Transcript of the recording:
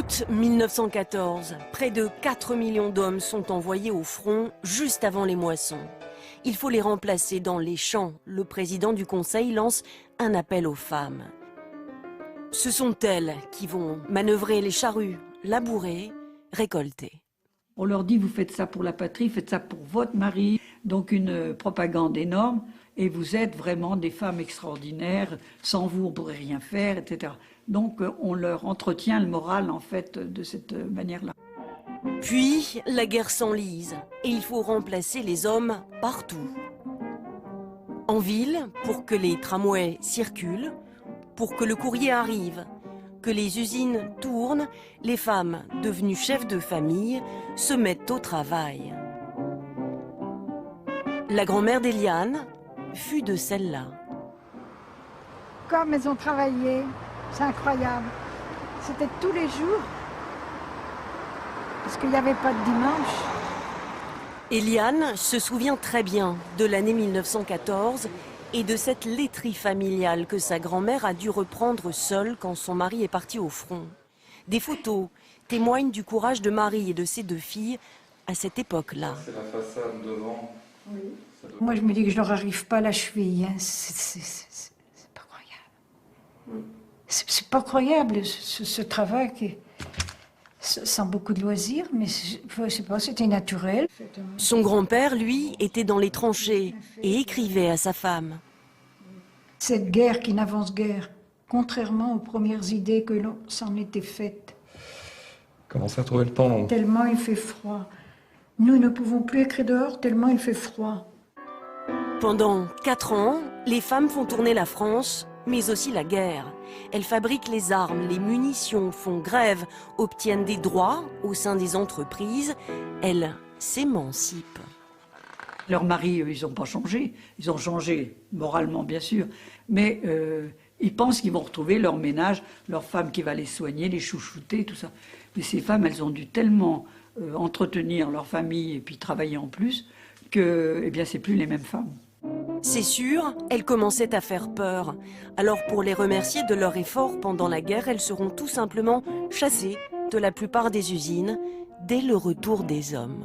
Août 1914, près de 4 millions d'hommes sont envoyés au front juste avant les moissons. Il faut les remplacer dans les champs. Le président du Conseil lance un appel aux femmes. Ce sont elles qui vont manœuvrer les charrues, labourer, récolter. On leur dit, vous faites ça pour la patrie, faites ça pour votre mari. Donc une propagande énorme. Et vous êtes vraiment des femmes extraordinaires. Sans vous, on ne pourrait rien faire, etc. Donc on leur entretient le moral, en fait, de cette manière-là. Puis, la guerre s'enlise et il faut remplacer les hommes partout. En ville, pour que les tramways circulent, pour que le courrier arrive, que les usines tournent, les femmes, devenues chefs de famille, se mettent au travail. La grand-mère d'Eliane fut de celle-là. Comme elles ont travaillé, c'est incroyable. C'était tous les jours, parce qu'il n'y avait pas de dimanche. Eliane se souvient très bien de l'année 1914 et de cette laiterie familiale que sa grand-mère a dû reprendre seule quand son mari est parti au front. Des photos témoignent du courage de Marie et de ses 2 filles à cette époque-là. C'est la façade devant. Oui. Moi, je me dis que je leur arrive pas à la cheville. Hein. C'est pas croyable. C'est pas croyable, ce travail qui... sans beaucoup de loisirs, mais je sais pas, c'était naturel. Son grand-père, lui, était dans les tranchées et écrivait à sa femme. Cette guerre qui n'avance guère, contrairement aux premières idées que l'on s'en était faites. Commencez à trouver le temps. Tellement il fait froid. Nous ne pouvons plus écrire dehors tellement il fait froid. Pendant 4 ans, les femmes font tourner la France, mais aussi la guerre. Elles fabriquent les armes, les munitions, font grève, obtiennent des droits au sein des entreprises. Elles s'émancipent. Leurs maris, ils n'ont pas changé. Ils ont changé moralement, bien sûr. Mais ils pensent qu'ils vont retrouver leur ménage, leur femme qui va les soigner, les chouchouter, tout ça. Mais ces femmes, elles ont dû tellement entretenir leur famille et puis travailler en plus que, eh bien, c'est plus les mêmes femmes. C'est sûr, elles commençaient à faire peur. Alors pour les remercier de leur effort pendant la guerre, elles seront tout simplement chassées de la plupart des usines dès le retour des hommes.